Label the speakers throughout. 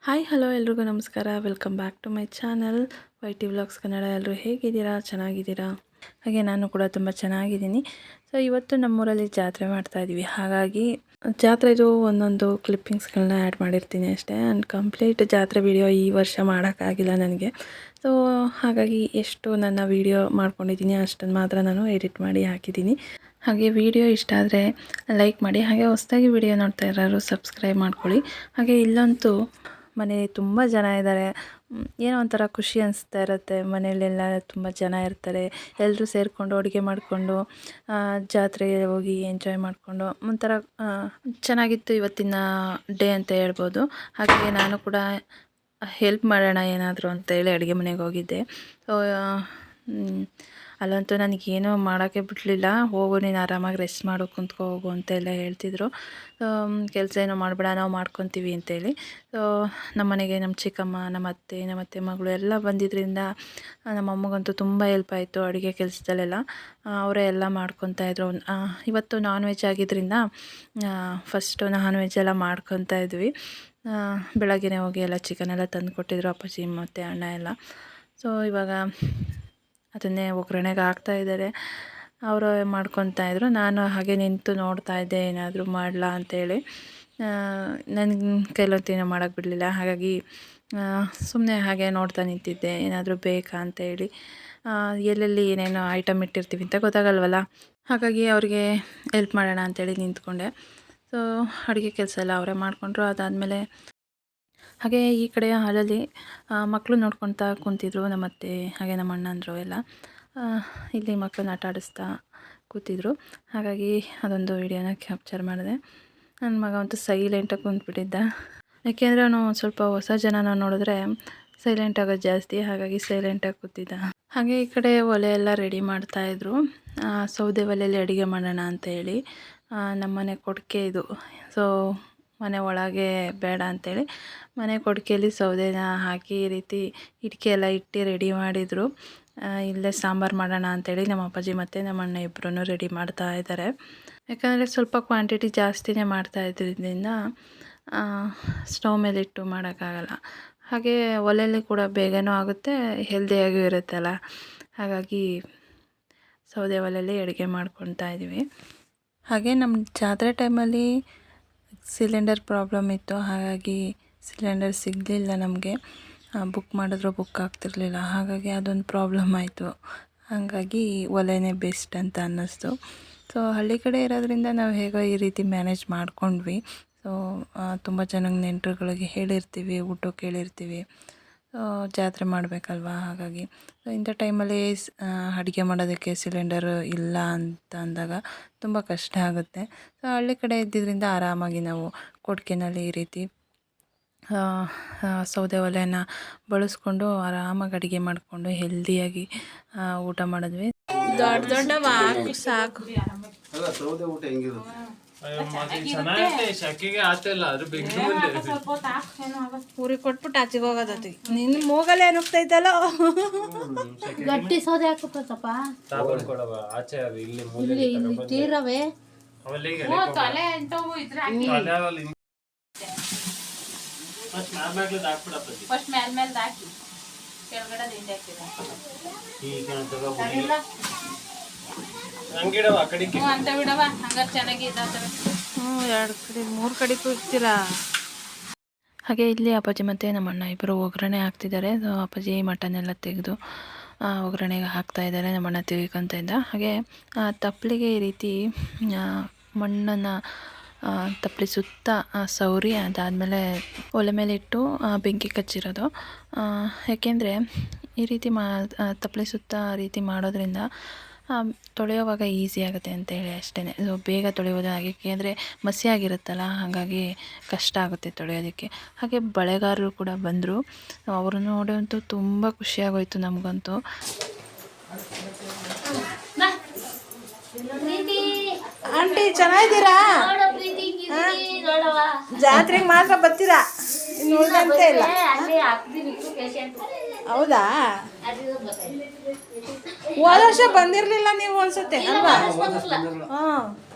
Speaker 1: Hi hello ಎಲ್ರಿಗೂ ನಮಸ್ಕಾರ. Welcome back to my channel YT vlogs Kannada. ಎಲ್ಲರೂ ಹೇಗಿದ್ದೀರಾ? ಚೆನ್ನಾಗಿದ್ದೀರಾ? ಹಾಗೆ ನಾನು ಕೂಡ ತುಂಬ ಚೆನ್ನಾಗಿದ್ದೀನಿ. ಸೊ ಇವತ್ತು ನಮ್ಮೂರಲ್ಲಿ ಜಾತ್ರೆ ಮಾಡ್ತಾಯಿದ್ದೀವಿ. ಹಾಗಾಗಿ ಜಾತ್ರೆದು ಒಂದೊಂದು ಕ್ಲಿಪ್ಪಿಂಗ್ಸ್ಗಳನ್ನ ಆ್ಯಡ್ ಮಾಡಿರ್ತೀನಿ ಅಷ್ಟೇ. ಆ್ಯಂಡ್ ಕಂಪ್ಲೀಟ್ ಜಾತ್ರೆ ವಿಡಿಯೋ ಈ ವರ್ಷ ಮಾಡೋಕ್ಕಾಗಿಲ್ಲ ನನಗೆ. ಸೊ ಹಾಗಾಗಿ ಎಷ್ಟು ನನ್ನ ವಿಡಿಯೋ ಮಾಡ್ಕೊಂಡಿದ್ದೀನಿ ಅಷ್ಟನ್ನು ಮಾತ್ರ ನಾನು ಎಡಿಟ್ ಮಾಡಿ ಹಾಕಿದ್ದೀನಿ. ಹಾಗೆ ವಿಡಿಯೋ ಇಷ್ಟ ಆದರೆ ಲೈಕ್ ಮಾಡಿ. ಹಾಗೆ ಹೊಸದಾಗಿ ವಿಡಿಯೋ ನೋಡ್ತಾ ಇರೋರು ಸಬ್ಸ್ಕ್ರೈಬ್ ಮಾಡ್ಕೊಳ್ಳಿ. ಹಾಗೆ ಇಲ್ಲಂತೂ ಮನೇಲಿ ತುಂಬ ಜನ ಇದ್ದಾರೆ. ಏನೋ ಒಂಥರ ಖುಷಿ ಅನಿಸ್ತಾ ಇರುತ್ತೆ. ಮನೆಯಲ್ಲೆಲ್ಲ ತುಂಬ ಜನ ಇರ್ತಾರೆ. ಎಲ್ಲರೂ ಸೇರಿಕೊಂಡು ಅಡುಗೆ ಮಾಡಿಕೊಂಡು ಜಾತ್ರೆಗೆ ಹೋಗಿ ಎಂಜಾಯ್ ಮಾಡಿಕೊಂಡು ಒಂಥರ ಚೆನ್ನಾಗಿತ್ತು ಇವತ್ತಿನ ಡೇ ಅಂತ ಹೇಳ್ಬೋದು. ಹಾಗೆ ನಾನು ಕೂಡ ಹೆಲ್ಪ್ ಮಾಡೋಣ ಏನಾದರೂ ಅಂತೇಳಿ ಅಡುಗೆ ಮನೆಗೆ ಹೋಗಿದ್ದೆ. ಸೊ ಅಲ್ಲಂತೂ ನನಗೇನೂ ಮಾಡೋಕ್ಕೆ ಬಿಡಲಿಲ್ಲ. ಹೋಗು ನೀನು ಆರಾಮಾಗಿ ರೆಸ್ಟ್ ಮಾಡು, ಕುಂತ್ಕೋ ಹೋಗು ಅಂತೆಲ್ಲ ಹೇಳ್ತಿದ್ರು. ಕೆಲಸ ಏನೋ ಮಾಡಬೇಡ, ನಾವು ಮಾಡ್ಕೊತೀವಿ ಅಂತೇಳಿ. ಸೊ ನಮ್ಮ ಮನೆಗೆ ನಮ್ಮ ಚಿಕ್ಕಮ್ಮ, ನಮ್ಮ ಅತ್ತೆ ಮಗಳು ಎಲ್ಲ ಬಂದಿದ್ದರಿಂದ ನಮ್ಮ ಅಮ್ಮಗಂತೂ ತುಂಬ ಹೆಲ್ಪ್ ಆಯಿತು ಅಡುಗೆ ಕೆಲಸದಲ್ಲೆಲ್ಲ. ಅವರೇ ಎಲ್ಲ ಮಾಡ್ಕೊತಾಯಿದ್ರು. ಇವತ್ತು ನಾನ್ ವೆಜ್ ಆಗಿದ್ದರಿಂದ ಫಸ್ಟು ನಾನ್ ವೆಜ್ ಎಲ್ಲ ಮಾಡ್ಕೊತಾ ಇದ್ವಿ. ಬೆಳಗ್ಗೆನೇ ಹೋಗಿ ಎಲ್ಲ ಚಿಕನೆಲ್ಲ ತಂದು ಕೊಟ್ಟಿದ್ರು ಅಪ್ಪಾಜಿ ಮತ್ತು ಅಣ್ಣ ಎಲ್ಲ. ಸೊ ಇವಾಗ ಅದನ್ನೇ ಒಗ್ಗರಣೆಗೆ ಹಾಕ್ತಾಯಿದ್ದಾರೆ. ಅವರು ಮಾಡ್ಕೊತಾಯಿದ್ರು. ನಾನು ಹಾಗೆ ನಿಂತು ನೋಡ್ತಾ ಇದ್ದೆ ಏನಾದರೂ ಮಾಡಲಾ ಅಂತೇಳಿ. ನನ್ನ ಕೈಲಂತೂ ಏನೂ ಮಾಡೋಕ್ಕೆ ಬಿಡಲಿಲ್ಲ. ಹಾಗಾಗಿ ಸುಮ್ಮನೆ ಹಾಗೆ ನೋಡ್ತಾ ನಿಂತಿದ್ದೆ, ಏನಾದರೂ ಬೇಕಾ ಅಂತೇಳಿ. ಎಲ್ಲೆಲ್ಲಿ ಏನೇನೋ ಐಟಮ್ ಇಟ್ಟಿರ್ತೀವಿ ಅಂತ ಗೊತ್ತಾಗಲ್ವಲ್ಲ. ಹಾಗಾಗಿ ಅವ್ರಿಗೆ ಹೆಲ್ಪ್ ಮಾಡೋಣ ಅಂತೇಳಿ ನಿಂತ್ಕೊಂಡೆ. ಸೊ ಅಡುಗೆ ಕೆಲಸ ಎಲ್ಲ ಅವರೇ ಮಾಡಿಕೊಂಡ್ರು. ಅದಾದಮೇಲೆ ಹಾಗೆ ಈ ಕಡೆ ಹಾಲಲ್ಲಿ ಮಕ್ಕಳು ನೋಡ್ಕೊತಾ ಕೂತಿದ್ರು, ನಮ್ಮ ಅತ್ತೆ ಹಾಗೆ ನಮ್ಮ ಅಣ್ಣಂದರು ಎಲ್ಲ. ಇಲ್ಲಿ ಮಕ್ಕಳನ್ನ ಆಟ ಆಡಿಸ್ತಾ ಕೂತಿದ್ರು. ಹಾಗಾಗಿ ಅದೊಂದು ವಿಡಿಯೋನ ಕ್ಯಾಪ್ಚರ್ ಮಾಡಿದೆ. ನನ್ನ ಮಗ ಅಂತೂ ಸೈಲೆಂಟಾಗಿ ಕುಂತ್ಬಿಟ್ಟಿದ್ದ. ಯಾಕೆಂದರೆ ಅವನು ಸ್ವಲ್ಪ ಹೊಸ ಜನನ ನೋಡಿದ್ರೆ ಸೈಲೆಂಟ್ ಆಗೋದು ಜಾಸ್ತಿ. ಹಾಗಾಗಿ ಸೈಲೆಂಟಾಗಿ ಕೂತಿದ್ದ. ಹಾಗೆ ಈ ಕಡೆ ಒಲೆ ಎಲ್ಲ ರೆಡಿ ಮಾಡ್ತಾಯಿದ್ರು. ಸೌದೆ ಒಲೆಯಲ್ಲಿ ಅಡುಗೆ ಮಾಡೋಣ ಅಂತೇಳಿ. ನಮ್ಮನೆ ಕೊಡುಗೆ ಇದು. ಸೊ ಮನೆ ಒಳಗೆ ಬೇಡ ಅಂಥೇಳಿ ಮನೆ ಕೊಡುಗೆಯಲ್ಲಿ ಸೌದೆನ ಹಾಕಿ ಈ ರೀತಿ ಇಟ್ಕೆ ಎಲ್ಲ ಇಟ್ಟು ರೆಡಿ ಮಾಡಿದರು. ಇಲ್ಲೇ ಸಾಂಬಾರು ಮಾಡೋಣ ಅಂಥೇಳಿ ನಮ್ಮ ಅಪ್ಪಾಜಿ ಮತ್ತು ನಮ್ಮ ಅಣ್ಣ ಇಬ್ಬರೂ ರೆಡಿ ಮಾಡ್ತಾ ಇದ್ದಾರೆ. ಯಾಕಂದರೆ ಸ್ವಲ್ಪ ಕ್ವಾಂಟಿಟಿ ಜಾಸ್ತಿನೇ ಮಾಡ್ತಾಯಿದ್ದರಿಂದ ಸ್ಟವ್ ಮೇಲಿಟ್ಟು ಮಾಡೋಕ್ಕಾಗಲ್ಲ. ಹಾಗೆ ಒಲೆಯಲ್ಲಿ ಕೂಡ ಬೇಗನೂ ಆಗುತ್ತೆ, ಹೆಲ್ದಿಯಾಗೂ ಇರುತ್ತಲ್ಲ. ಹಾಗಾಗಿ ಸೌದೆ ಒಲೆಯಲ್ಲಿ ಅಡುಗೆ ಮಾಡ್ಕೊತಾ ಇದ್ದೀವಿ. ಹಾಗೆ ನಮ್ಮ ಜಾತ್ರೆ ಟೈಮಲ್ಲಿ ಸಿಲಿಂಡರ್ ಪ್ರಾಬ್ಲಮ್ ಇತ್ತು. ಹಾಗಾಗಿ ಸಿಲಿಂಡರ್ ಸಿಗಲಿಲ್ಲ ನಮಗೆ. ಬುಕ್ ಮಾಡಿದ್ರು ಬುಕ್ ಆಗ್ತಿರಲಿಲ್ಲ. ಹಾಗಾಗಿ ಅದೊಂದು ಪ್ರಾಬ್ಲಮ್ ಆಯಿತು. ಹಾಗಾಗಿ ಒಲೆನೇ ಬೆಸ್ಟ್ ಅಂತ ಅನ್ನಿಸ್ತು. ಸೊ ಹಳ್ಳಿ ಕಡೆ ಇರೋದ್ರಿಂದ ನಾವು ಹೇಗೋ ಈ ರೀತಿ ಮ್ಯಾನೇಜ್ ಮಾಡ್ಕೊಂಡ್ವಿ. ಸೊ ತುಂಬ ಜನಕ್ಕೆ ನೆಂಟರುಗಳಿಗೆ ಹೇಳಿರ್ತೀವಿ, ಊಟಕ್ಕೆ ಹೇಳಿರ್ತೀವಿ. ಜಾತ್ರೆ ಮಾಡಬೇಕಲ್ವ. ಹಾಗಾಗಿ ಸೊ ಇಂಥ ಟೈಮಲ್ಲಿ ಅಡುಗೆ ಮಾಡೋದಕ್ಕೆ ಸಿಲಿಂಡರು ಇಲ್ಲ ಅಂತ ಅಂದಾಗ ತುಂಬ ಕಷ್ಟ ಆಗುತ್ತೆ. ಸೊ ಹಳ್ಳಿ ಕಡೆ ಇದ್ದಿದ್ದರಿಂದ ಆರಾಮಾಗಿ ನಾವು ಕೊಡ್ಕೆನಲ್ಲಿ ಈ ರೀತಿ ಸೌದೆ ಒಲೆನ ಬಳಸ್ಕೊಂಡು ಆರಾಮಾಗಿ ಅಡುಗೆ ಮಾಡಿಕೊಂಡು ಹೆಲ್ದಿಯಾಗಿ ಊಟ ಮಾಡಿದ್ವಿ. ದೊಡ್ಡ ದೊಡ್ಡವ ಸಾಕು.
Speaker 2: ಸೌದೆ ಊಟ ಹೆಂಗಿರುತ್ತೆ?
Speaker 1: ಊರಿಗೆ ಕೊಟ್ಬಿಟ್ಟು ಆಚೆಗೆ ಹೋಗೋದತಿ. ನಿನ್ನ ಮೂಗಲ್ಲೇ ಏನುಗ್ತೈತಲ್ಲ.
Speaker 3: ಗಟ್ಟಿ ಸೌದೆ ಹಾಕಪ್ಪ ಇಲ್ಲಿ ತೀರವೆ
Speaker 4: ಫಸ್ಟ್ ಮೇಲೆ ಹಾಕಿ ಕೆಳಗಡೆ ದಿಂಡಿ ಅಂತ ಬಿಡವ. ಹಂಗಾರೆ ಚೆನ್ನಾಗಿ ಇದಾಗ್ತವೆ.
Speaker 1: 2 ಕಡೆ 3 ಕಡೆಗೂ ಇರ್ತೀರಾ. ಹಾಗೆ ಇಲ್ಲಿ ಅಪ್ಪಾಜಿ ಮತ್ತು ನಮ್ಮ ಅಣ್ಣ ಇಬ್ಬರು ಒಗ್ಗರಣೆ ಹಾಕ್ತಿದ್ದಾರೆ. ಸೊ ಅಪ್ಪಾಜಿ ಮಟನ್ ಎಲ್ಲ ತೆಗೆದು ಒಗ್ಗರಣೆಗೆ ಹಾಕ್ತಾಯಿದ್ದಾರೆ. ನಮ್ಮ ಅಣ್ಣ ತಿಳ್ಕೊತ ಇದ್ದ. ಹಾಗೆ ತಪ್ಪಲಿಗೆ ಈ ರೀತಿ ಮಣ್ಣನ್ನು ತಪ್ಪಲಿ ಸುತ್ತ ಸೌರಿ ಅದಾದಮೇಲೆ ಒಲೆ ಮೇಲೆ ಇಟ್ಟು ಬೆಂಕಿ ಕಚ್ಚಿರೋದು. ಯಾಕೆಂದರೆ ಈ ರೀತಿ ತಪ್ಪಲಿ ಸುತ್ತ ಆ ರೀತಿ ಮಾಡೋದ್ರಿಂದ ತೊಳೆಯೋವಾಗ ಈಸಿ ಆಗುತ್ತೆ ಅಂತೇಳಿ ಅಷ್ಟೇ. ಸೊ ಬೇಗ ತೊಳೆಯೋದು. ಏಕೆಂದರೆ ಮಸಿಯಾಗಿರುತ್ತಲ್ಲ, ಹಾಗಾಗಿ ಕಷ್ಟ ಆಗುತ್ತೆ ತೊಳೆಯೋದಕ್ಕೆ. ಹಾಗೆ ಬಳೆಗಾರರು ಕೂಡ ಬಂದರು. ಅವರು ನೋಡೋಂತೂ ತುಂಬ ಖುಷಿಯಾಗೋಯ್ತು ನಮಗಂತೂ.
Speaker 5: ಆಂಟಿ ಚೆನ್ನಾಗಿದ್ದೀರಾ? ಜಾತ್ರೆಗೆ ಮಾತ್ರ ಬರ್ತೀರಾ, ಇನ್ನು ಉಳಿದಂತೆ ಇಲ್ಲ. ಹೌದಾ? ಹೋದ ವರ್ಷ ಬಂದಿರಲಿಲ್ಲ ನೀವು ಅನ್ಸುತ್ತೆ ಅಲ್ವಾ? ಹಾಂ,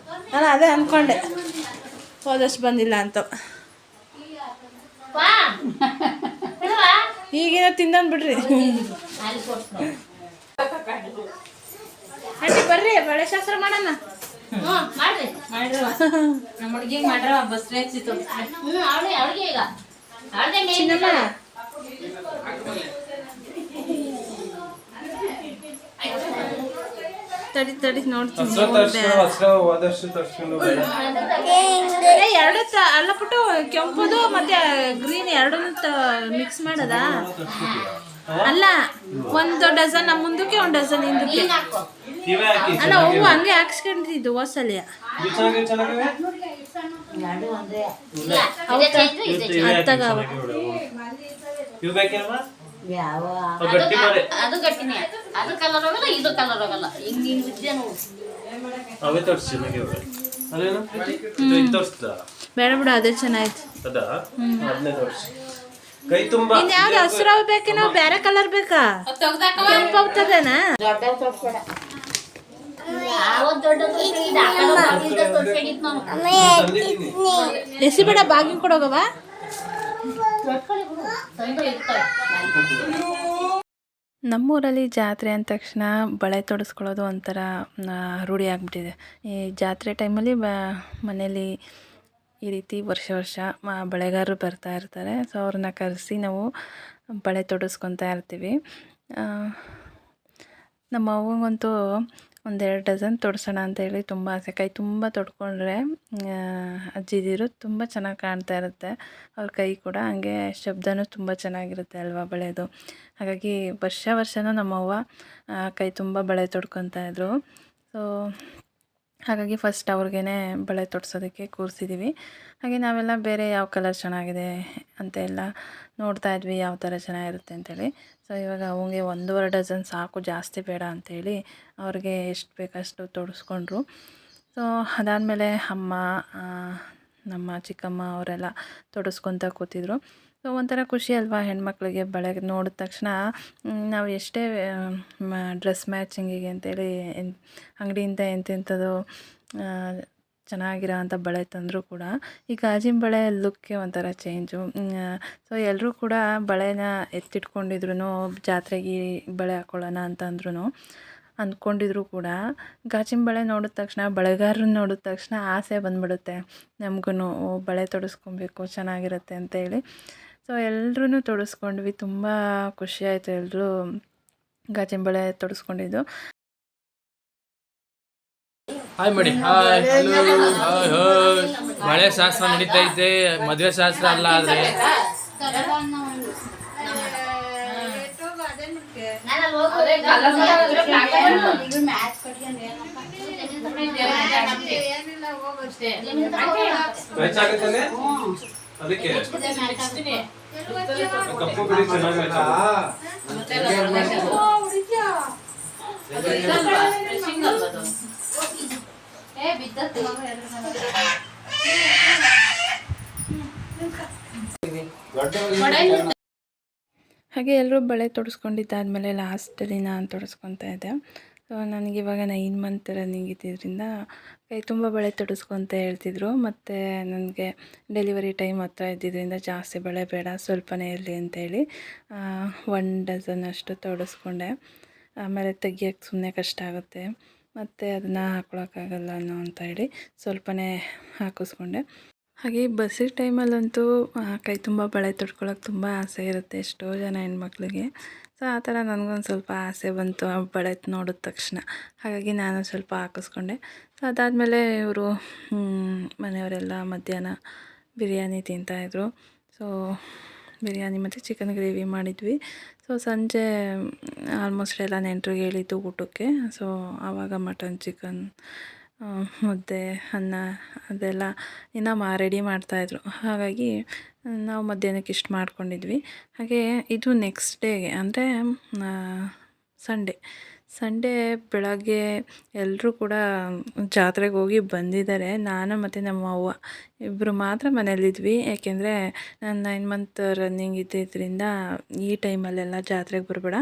Speaker 5: ನಾನು ಅದೇ ಅಂದ್ಕೊಂಡೆ ಹೋದ ವರ್ಷ ಬಂದಿಲ್ಲ ಅಂತ. ಈಗೇನೋ ತಿಂದನ್ ಬಿಡ್ರಿ.
Speaker 3: ಅಲ್ಲಿ ಕೊಡ್ಸ್ಕೊ.
Speaker 5: ಆಂಟಿ ಬರ್ರಿ ಬಳೆ ಶಾಸ್ತ್ರ ಮಾಡೋಣ.
Speaker 3: ಮಾಡ್ರಿ.
Speaker 4: ಮಾಡ್ರವ ನಮ್ಮ ಹುಡುಗಿಗೆ ಮಾಡ್ರವ ಬಸ್ರೆ ಹಚ್ಚಿತ್ತು.
Speaker 3: ಅವಳಿಗೆ ಈಗ ಅವಳದೇ ಮೇನ್
Speaker 5: ಚಿನ್ನಮ್ಮ ತಡಿ ನೋಡ್ತೀನಿ. ಎರಡು ಅಲ್ಲ ಪುಟ್ಟು, ಕೆಂಪುದು ಮತ್ತೆ ಗ್ರೀನ್ ಎರಡನ್ನೂ ಮಿಕ್ಸ್ ಮಾಡದ ಅಲ್ಲ. ಒಂದು ಡಜನ್ ನಮ್ಮ ಮುಂದಕ್ಕೆ, ಒಂದು ಡಜನ್ ಹಿಂದಕ್ಕೆ. ಅಲ್ಲ ಹೂವು ಹಂಗೆ ಹಾಕ್ಸ್ಕೊಂಡಿದ್ದು ಹೊಸಲಿಯ ಅತ್ತಾಗ
Speaker 3: ಅದು ಗಟ್ಟಿನೇ. ಅದು ಕಲರ್ ಹೋಗಲ್ಲ, ಇದು ಕಲರ್ ಹೋಗಲ್ಲ. ಹಿಂಗೆ ವಿದ್ಯೆ ನೋಡು.
Speaker 5: ಬೇಡ ಬಿಡು, ಅದೇ ಚೆನ್ನಾಯ್ತು. ಇನ್ಯಾವ್ದು ಹಸಿರು ಬೇಕೇನೋ, ಬೇರೆ ಕಲರ್ ಬೇಕಾ? ಕೆಂಪು ಹೋಗ್ತದೇನಾ?
Speaker 3: ದೊಡ್ಡ ತೋರ್ಸ್ಬೇಡ. ಯಾವತ್ತು ದೊಡ್ಡ ತೋರ್ಸ್ಬೇಡ, ಆ ಕಡೆ ಬಾಗಿಲ್ದ ತೋರ್ಸ್ಬೇಡಿತ್ತು ನಾನು.
Speaker 5: ಎಸಿಬೇಡ, ಬಾಗಿ ಕೊಡೋಗವ.
Speaker 3: ತೋರ್ಸ್ಕೊಳ್ಳಿ ಬಿಡು, ತಂದು ಇರ್ತಾವೆ.
Speaker 1: ನಮ್ಮೂರಲ್ಲಿ ಜಾತ್ರೆ ಅಂದ ತಕ್ಷಣ ಬಳೆ ತೊಡಿಸ್ಕೊಳ್ಳೋದು ಒಂಥರ ರೂಢಿ ಆಗಿಬಿಟ್ಟಿದೆ. ಈ ಜಾತ್ರೆ ಟೈಮಲ್ಲಿ ಮನೇಲಿ ಈ ರೀತಿ ವರ್ಷ ಬಳೆಗಾರರು ಬರ್ತಾ ಇರ್ತಾರೆ. ಸೊ ಅವ್ರನ್ನ ಕರೆಸಿ ನಾವು ಬಳೆ ತೊಡಿಸ್ಕೊತಾ ಇರ್ತೀವಿ. ನಮ್ಮ ಅವ್ವಂಗಂತೂ 1-2 ಡಜನ್ ತೊಡ್ಸೋಣ ಅಂತೇಳಿ ತುಂಬ ಆಸೆ. ಕೈ ತುಂಬ ತೊಡ್ಕೊಂಡ್ರೆ ಅಜ್ಜಿದಿರು ತುಂಬ ಚೆನ್ನಾಗಿ ಕಾಣ್ತಾ ಇರುತ್ತೆ. ಅವ್ರ ಕೈ ಕೂಡ ಹಂಗೆ ಶಬ್ದನೂ ತುಂಬ ಚೆನ್ನಾಗಿರುತ್ತೆ ಅಲ್ವಾ ಬಳೆದು. ಹಾಗಾಗಿ ವರ್ಷನೂ ನಮ್ಮವ್ವ ಕೈ ತುಂಬ ಬಳೆ ತೊಡ್ಕೊತಾಯಿದ್ರು. ಸೊ ಹಾಗಾಗಿ ಫಸ್ಟ್ ಅವ್ರಿಗೇ ಬಳೆ ತೊಡ್ಸೋದಕ್ಕೆ ಕೂರಿಸಿದ್ದೀವಿ. ಹಾಗೆ ನಾವೆಲ್ಲ ಬೇರೆ ಯಾವ ಕಲರ್ ಚೆನ್ನಾಗಿದೆ ಅಂತ ಎಲ್ಲ ನೋಡ್ತಾ ಇದ್ವಿ, ಯಾವ ಥರ ಚೆನ್ನಾಗಿರುತ್ತೆ ಅಂತೇಳಿ. ಸೊ ಇವಾಗ ಅವಂಗೆ 1.5 ಡಜನ್ ಸಾಕು, ಜಾಸ್ತಿ ಬೇಡ ಅಂಥೇಳಿ ಅವ್ರಿಗೆ ಎಷ್ಟು ಬೇಕಷ್ಟು ತೊಡಿಸ್ಕೊಂಡ್ರು. ಸೊ ಅದಾದಮೇಲೆ ಅಮ್ಮ, ನಮ್ಮ ಚಿಕ್ಕಮ್ಮ ಅವರೆಲ್ಲ ತೊಡಿಸ್ಕೊತ ಕೂತಿದ್ರು. ಸೊ ಒಂಥರ ಖುಷಿ ಅಲ್ವಾ ಹೆಣ್ಮಕ್ಳಿಗೆ ಬಳೆ ನೋಡಿದ ತಕ್ಷಣ. ನಾವು ಎಷ್ಟೇ ಡ್ರೆಸ್ ಮ್ಯಾಚಿಂಗಿಗೆ ಅಂತೇಳಿ ಅಂಗಡಿಯಿಂದ ಎಂತೆಂಥದ್ದು ಚೆನ್ನಾಗಿರೋ ಅಂಥ ಬಳೆ ತಂದರೂ ಕೂಡ ಈ ಗಾಜಿನ ಬಳೆ ಲುಕ್ಕೇ ಒಂಥರ ಚೇಂಜು. ಸೊ ಎಲ್ಲರೂ ಕೂಡ ಬಳೆನ ಎತ್ತಿಟ್ಕೊಂಡಿದ್ರು, ಜಾತ್ರೆಗೆ ಬಳೆ ಹಾಕ್ಕೊಳ್ಳೋಣ ಅಂತಂದ್ರೂ ಅಂದ್ಕೊಂಡಿದ್ರು ಕೂಡ ಗಾಜಿನ ಬಳೆ ನೋಡಿದ ತಕ್ಷಣ, ಬಳೆಗಾರರನ್ನ ನೋಡಿದ ತಕ್ಷಣ ಆಸೆ ಬಂದ್ಬಿಡುತ್ತೆ ನಮಗೂ, ಬಳೆ ತೊಡಿಸ್ಕೊಬೇಕು ಚೆನ್ನಾಗಿರುತ್ತೆ ಅಂತೇಳಿ. ಸೊ ಎಲ್ಲರೂ ತೊಡಿಸ್ಕೊಂಡ್ವಿ. ತುಂಬ ಖುಷಿಯಾಯಿತು ಎಲ್ಲರೂ ಗಾಜಿನ ಬಳೆ ತೊಡಿಸ್ಕೊಂಡಿದ್ದು.
Speaker 6: ಹಾಯ್ ಮಾಡಿ, ಹಾಯ್ ಹಾಯ್ ಹಾಯ್. ಮಳೆ ಶಾಸ್ತ್ರ ನಡೀತೈತೆ, ಮದುವೆ ಶಾಸ್ತ್ರ ಅಲ್ಲ. ಆದರೆ
Speaker 2: ಅದಕ್ಕೆ ಕಪ್ಪು ಬಿಡಿ ಚೆನ್ನಾಗಿ
Speaker 1: ಹಾಗೆ ಎಲ್ಲರೂ ಬಳೆ ತೊಡಿಸ್ಕೊಂಡಿದ್ದಾದಮೇಲೆ ಲಾಸ್ಟಲ್ಲಿ ನಾನು ತೊಡಿಸ್ಕೊತಾ ಇದ್ದೆ. ಸೊ ನನಗಿವಾಗ 9 ಮಂತ್ ರನ್ನಿಂಗ್ ಇದ್ದಿದ್ದರಿಂದ ಕೈ ತುಂಬ ಬಳೆ ತೊಡಿಸ್ಕೊತ ಹೇಳ್ತಿದ್ರು. ಮತ್ತು ನನಗೆ ಡೆಲಿವರಿ ಟೈಮ್ ಹತ್ರ ಇದ್ದಿದ್ದರಿಂದ ಜಾಸ್ತಿ ಬಳೆ ಬೇಡ, ಸ್ವಲ್ಪನೇ ಇರಲಿ ಅಂತೇಳಿ 1 ಡಜನ್ ಅಷ್ಟು ತೊಡಿಸ್ಕೊಂಡೆ. ಆಮೇಲೆ ತೆಗಿಯೋಕ್ಕೆ ಸುಮ್ಮನೆ ಕಷ್ಟ ಆಗುತ್ತೆ, ಮತ್ತು ಅದನ್ನು ಹಾಕ್ಕೊಳಕ್ಕಾಗಲ್ಲ ಅನ್ನೋ ಅಂತ ಹೇಳಿ ಸ್ವಲ್ಪನೇ ಹಾಕಿಸ್ಕೊಂಡೆ. ಹಾಗೆ ಬಸ್ಸಿನ ಟೈಮಲ್ಲಂತೂ ಕೈ ತುಂಬ ಬಳೆ ತೊಡ್ಕೊಳಕ್ಕೆ ತುಂಬ ಆಸೆ ಇರುತ್ತೆ ಎಷ್ಟೋ ಜನ ಹೆಣ್ಮಕ್ಳಿಗೆ. ಸೊ ಆ ಥರ ನನಗೊಂದು ಸ್ವಲ್ಪ ಆಸೆ ಬಂತು ಆ ಬಳೆ ನೋಡಿದ ತಕ್ಷಣ. ಹಾಗಾಗಿ ನಾನು ಸ್ವಲ್ಪ ಹಾಕಿಸ್ಕೊಂಡೆ. ಸೊ ಅದಾದಮೇಲೆ ಇವರು ಮನೆಯವರೆಲ್ಲ ಮಧ್ಯಾಹ್ನ ಬಿರಿಯಾನಿ ತಿಂತಾಯಿದ್ರು. ಸೊ ಬಿರಿಯಾನಿ ಮತ್ತು ಚಿಕನ್ ಗ್ರೇವಿ ಮಾಡಿದ್ವಿ. ಸೊ ಸಂಜೆ ಆಲ್ಮೋಸ್ಟ್ ಎಲ್ಲ ನೆಂಟರಿಗೆ ಹೇಳಿದ್ದು ಊಟಕ್ಕೆ. ಸೊ ಆವಾಗ ಮಟನ್, ಚಿಕನ್, ಮುದ್ದೆ, ಅನ್ನ ಅದೆಲ್ಲ ಇನ್ನೂ ರೆಡಿ ಮಾಡ್ತಾಯಿದ್ರು. ಹಾಗಾಗಿ ನಾವು ಮಧ್ಯಾಹ್ನಕ್ಕೆ ಇಷ್ಟು ಮಾಡ್ಕೊಂಡಿದ್ವಿ. ಹಾಗೆ ಇದು ನೆಕ್ಸ್ಟ್ ಡೇಗೆ ಅಂದರೆ ಸಂಡೇ ಬೆಳಗ್ಗೆ ಎಲ್ಲರೂ ಕೂಡ ಜಾತ್ರೆಗೆ ಹೋಗಿ ಬಂದಿದ್ದಾರೆ. ನಾನು ಮತ್ತು ನಮ್ಮ ಅವ್ವ ಇಬ್ಬರು ಮಾತ್ರ ಮನೇಲಿದ್ವಿ. ಯಾಕೆಂದರೆ ನಾನು 9 ಮಂತ್ ರನ್ನಿಂಗ್ ಇದ್ದಿದ್ದರಿಂದ ಈ ಟೈಮಲ್ಲೆಲ್ಲ ಜಾತ್ರೆಗೆ ಬರಬೇಡ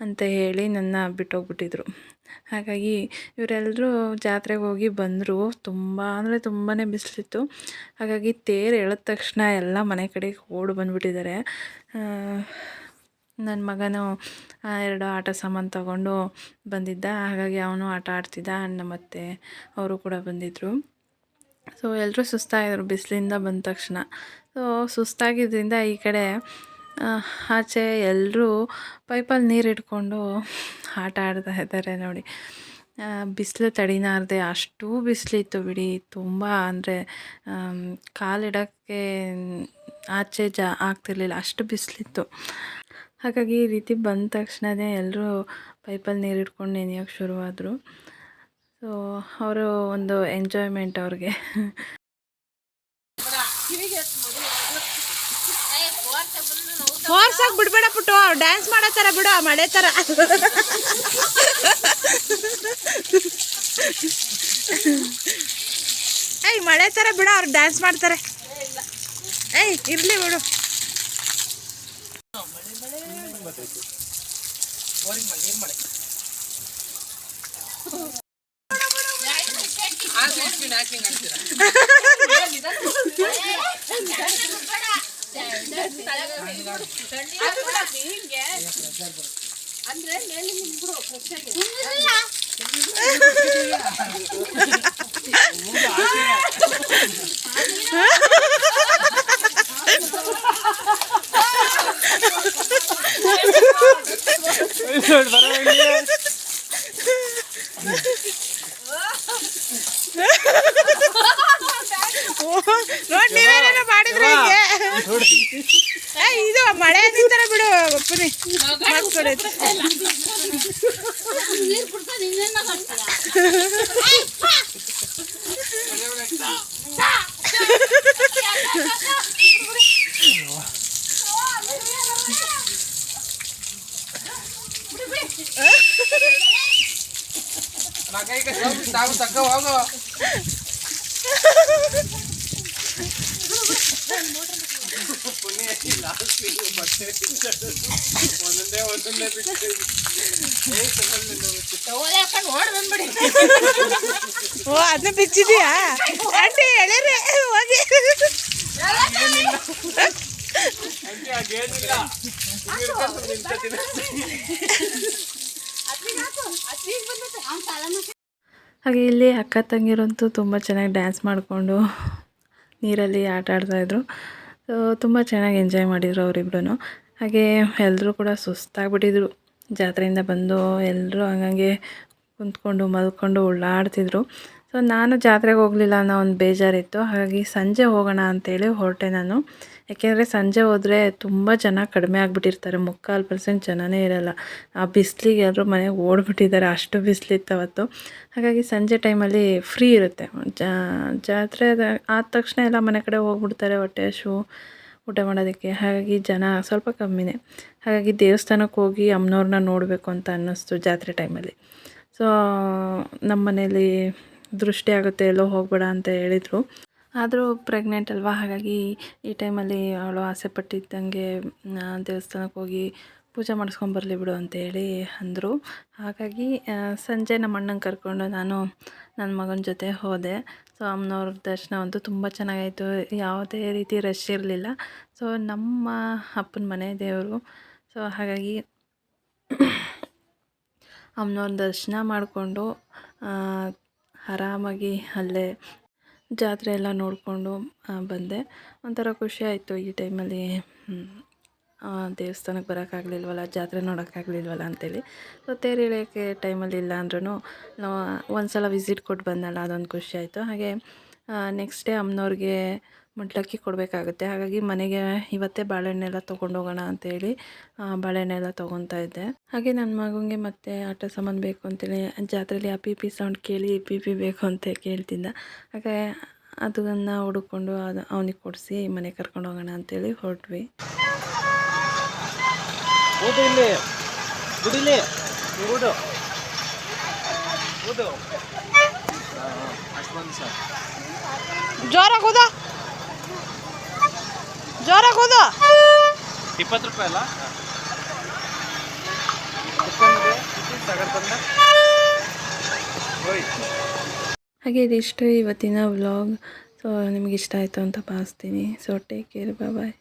Speaker 1: ಅಂತ ಹೇಳಿ ನನ್ನ ಬಿಟ್ಟೋಗ್ಬಿಟ್ಟಿದ್ರು. ಹಾಗಾಗಿ ಇವರೆಲ್ಲರೂ ಜಾತ್ರೆಗೆ ಹೋಗಿ ಬಂದರು. ತುಂಬ ಅಂದರೆ ತುಂಬಾ ಬಿಸಿಲಿತ್ತು. ಹಾಗಾಗಿ ತೇರು ಎಳೆದ ತಕ್ಷಣ ಎಲ್ಲ ಮನೆ ಕಡೆಗೆ ಓಡಿ ಬಂದುಬಿಟ್ಟಿದ್ದಾರೆ. ನನ್ನ ಮಗನೂ 2 ಆಟ ಸಾಮಾನು ತಗೊಂಡು ಬಂದಿದ್ದ. ಹಾಗಾಗಿ ಅವನು ಆಟ ಆಡ್ತಿದ್ದ. ಅಣ್ಣ ಮತ್ತು ಅವರು ಕೂಡ ಬಂದಿದ್ದರು. ಸೊ ಎಲ್ಲರೂ ಸುಸ್ತಾಗಿದ್ರು ಬಿಸಿಲಿಂದ ಬಂದ ತಕ್ಷಣ. ಸೊ ಸುಸ್ತಾಗಿದ್ದರಿಂದ ಈ ಕಡೆ ಆಚೆ ಎಲ್ಲರೂ ಪೈಪಲ್ಲಿ ನೀರು ಹಿಡ್ಕೊಂಡು ಆಟ ಆಡ್ತಾ ಇದ್ದಾರೆ ನೋಡಿ. ಬಿಸಿಲು ತಡಿನಾರದೆ ಅಷ್ಟೂ ಬಿಸಿಲಿತ್ತು ಬಿಡಿ. ತುಂಬ ಅಂದರೆ ಕಾಲಿಡೋಕ್ಕೆ ಆಚೆ ಆಗ್ತಿರ್ಲಿಲ್ಲ, ಅಷ್ಟು ಬಿಸಿಲಿತ್ತು. ಹಾಗಾಗಿ ಈ ರೀತಿ ಬಂದ ತಕ್ಷಣವೇ ಎಲ್ಲರೂ ಪೈಪಲ್ಲಿ ನೀರು ಹಿಡ್ಕೊಂಡು ನೆನೆಯೋಕ್ಕೆ ಶುರುವಾದರು. ಸೊ ಅವರು ಒಂದು ಎಂಜಾಯ್ಮೆಂಟ್ ಅವ್ರಿಗೆ.
Speaker 5: ಫೋರ್ಸಾಗಿ ಬಿಡ್ಬೇಡ ಪುಟ್ಟು, ಡ್ಯಾನ್ಸ್ ಮಾಡೋ ಥರ ಬಿಡು, ಮಳೆ ಥರ. ಏಯ್ ಮಳೆ ಥರ ಬಿಡು, ಅವ್ರು ಡ್ಯಾನ್ಸ್ ಮಾಡ್ತಾರೆ. ಏಯ್ ಇರಲಿ ಬಿಡು. ನೋಡಿ ನೀವೇನೇನೋ ಮಾಡಿದ್ರೆ ಹಿಂಗೆ. ಇದು ಮಳೆ ನಿಂತರ ಬಿಡು ಪುನಿ ಮಾಡ್ಕೊಡಿ. ಓ ಅದನ್ನ ಬಿಚ್ಚಿದೀಯಾ ಆಂಟಿ? ಎಳೆರಿ ಹೋಗಿ.
Speaker 1: ಹಾಗೆ ಇಲ್ಲಿ ಅಕ್ಕ ತಂಗಿರಂತೂ ತುಂಬ ಚೆನ್ನಾಗಿ ಡ್ಯಾನ್ಸ್ ಮಾಡಿಕೊಂಡು ನೀರಲ್ಲಿ ಆಟ ಆಡ್ತಾಯಿದ್ರು. ಸೊ ತುಂಬ ಚೆನ್ನಾಗಿ ಎಂಜಾಯ್ ಮಾಡಿದರು ಅವರಿಬ್ರು. ಹಾಗೆ ಎಲ್ಲರೂ ಕೂಡ ಸುಸ್ತಾಗ್ಬಿಟ್ಟಿದ್ರು ಜಾತ್ರೆಯಿಂದ ಬಂದು. ಎಲ್ಲರೂ ಹಂಗಂಗೆ ಕುಂತ್ಕೊಂಡು ಮಲ್ಕೊಂಡು ಉಳ್ಳಾಡ್ತಿದ್ರು. ಸೊ ನಾನು ಜಾತ್ರೆಗೆ ಹೋಗಲಿಲ್ಲ ಅನ್ನೋ ಒಂದು ಬೇಜಾರಿತ್ತು. ಹಾಗಾಗಿ ಸಂಜೆ ಹೋಗೋಣ ಅಂತೇಳಿ ಹೊರಟೆ ನಾನು. ಯಾಕೆಂದರೆ ಸಂಜೆ ಹೋದರೆ ತುಂಬ ಜನ ಕಡಿಮೆ ಆಗಿಬಿಟ್ಟಿರ್ತಾರೆ, 3/4% ಜನನೇ ಇರೋಲ್ಲ. ಆ ಬಿಸಿಲಿಗೆ ಎಲ್ಲರೂ ಮನೆಗೆ ಓಡ್ಬಿಟ್ಟಿದ್ದಾರೆ, ಅಷ್ಟು ಬಿಸಿಲಿತ್ತು ಅವತ್ತು. ಹಾಗಾಗಿ ಸಂಜೆ ಟೈಮಲ್ಲಿ ಫ್ರೀ ಇರುತ್ತೆ. ಜಾತ್ರೆ ಆದ ತಕ್ಷಣ ಎಲ್ಲ ಮನೆ ಕಡೆ ಹೋಗ್ಬಿಡ್ತಾರೆ ಹೊಟ್ಟೆ ಹಸಿವು ಊಟ ಮಾಡೋದಕ್ಕೆ. ಹಾಗಾಗಿ ಜನ ಸ್ವಲ್ಪ ಕಮ್ಮಿನೇ. ಹಾಗಾಗಿ ದೇವಸ್ಥಾನಕ್ಕೆ ಹೋಗಿ ಅಮ್ಮನವ್ರನ್ನ ನೋಡಬೇಕು ಅಂತ ಅನ್ನಿಸ್ತು ಜಾತ್ರೆ ಟೈಮಲ್ಲಿ. ಸೊ ನಮ್ಮ ಮನೇಲಿ ದೃಷ್ಟಿ ಆಗುತ್ತೆ, ಎಲ್ಲೋ ಹೋಗಬೇಡ ಅಂತ ಹೇಳಿದರು. ಆದರೂ ಪ್ರೆಗ್ನೆಂಟ್ ಅಲ್ವಾ, ಹಾಗಾಗಿ ಈ ಟೈಮಲ್ಲಿ ಅವಳು ಆಸೆ ಪಟ್ಟಿದ್ದಂಗೆ ದೇವಸ್ಥಾನಕ್ಕೆ ಹೋಗಿ ಪೂಜೆ ಮಾಡಿಸ್ಕೊಂಬರ್ಲಿ ಬಿಡು ಅಂತೇಳಿ ಅಂದರು. ಹಾಗಾಗಿ ಸಂಜೆ ನಮ್ಮ ಅಣ್ಣಂಗೆ ಕರ್ಕೊಂಡು ನಾನು ನನ್ನ ಮಗನ ಜೊತೆ ಹೋದೆ. ಸೊ ಅಮ್ಮನವ್ರ ದರ್ಶನ ಅಂತೂ ತುಂಬ ಚೆನ್ನಾಗಾಯಿತು. ಯಾವುದೇ ರೀತಿ ರಶ್ ಇರಲಿಲ್ಲ. ಸೊ ನಮ್ಮ ಅಪ್ಪನ ಮನೆ ದೇವರು. ಸೊ ಹಾಗಾಗಿ ಅಮ್ಮನವ್ರ ದರ್ಶನ ಮಾಡಿಕೊಂಡು ಆರಾಮಾಗಿ ಅಲ್ಲೇ ಜಾತ್ರೆ ಎಲ್ಲ ನೋಡಿಕೊಂಡು ಬಂದೆ. ಒಂಥರ ಖುಷಿ ಆಯಿತು ಈ ಟೈಮಲ್ಲಿ ದೇವಸ್ಥಾನಕ್ಕೆ ಬರೋಕ್ಕಾಗಲಿಲ್ವಲ್ಲ, ಜಾತ್ರೆ ನೋಡೋಕ್ಕಾಗಲಿಲ್ವಲ್ಲ ಅಂತೇಳಿ. ಸೊ ತೇರು ಎಳೆಯೋಕ್ಕೆ ಟೈಮಲ್ಲಿ ಇಲ್ಲ ಅಂದ್ರೂ ನಾವು ಒಂದು ಸಲ ವಿಸಿಟ್ ಕೊಟ್ಟು ಬಂದಲ್ಲ, ಅದೊಂದು ಖುಷಿ ಆಯಿತು. ಹಾಗೆ ನೆಕ್ಸ್ಟ್ ಡೇ ಅಮ್ಮನವ್ರಿಗೆ ಮಂಟ್ಲಕ್ಕಿ ಕೊಡಬೇಕಾಗುತ್ತೆ. ಹಾಗಾಗಿ ಮನೆಗೆ ಇವತ್ತೇ ಬಾಳೆಹಣ್ಣೆಲ್ಲ ತೊಗೊಂಡೋಗೋಣ ಅಂತೇಳಿ ಬಾಳೆಹಣ್ಣೆಲ್ಲ ತೊಗೊತಾ ಇದ್ದೆ. ಹಾಗೆ ನನ್ನ ಮಗನಿಗೆ ಮತ್ತೆ ಆಟ ಸಾಮಾನು ಬೇಕು ಅಂತೇಳಿ ಜಾತ್ರೆಯಲ್ಲಿ ಆ ಪಿ ಸೌಂಡ್ ಕೇಳಿ ಪಿ ಬೇಕು ಅಂತ ಕೇಳ್ತಿದ್ದ. ಹಾಗೆ ಅದನ್ನು ಹುಡುಕೊಂಡು ಅವನಿಗೆ ಕೊಡಿಸಿ ಮನೆಗೆ ಕರ್ಕೊಂಡು ಹೋಗೋಣ ಅಂತೇಳಿ ಹೊರಟ್ವಿ.
Speaker 5: ಜೋರಾಗಿ ಹೋದ, ಜೋರಾಗಿ ಹೋದ.
Speaker 6: 20 ರೂಪಾಯಿ ಅಲ್ಲ
Speaker 1: ಹಾಗೆ ಇದಿಷ್ಟು ಇವತ್ತಿನ ವ್ಲಾಗ್. ಸೊ ನಿಮಗೆ ಇಷ್ಟ ಆಯಿತು ಅಂತ ಭಾವಿಸ್ತೀನಿ. ಸೊ ಟೇಕ್ ಕೇರ್, ಬಾಯ್.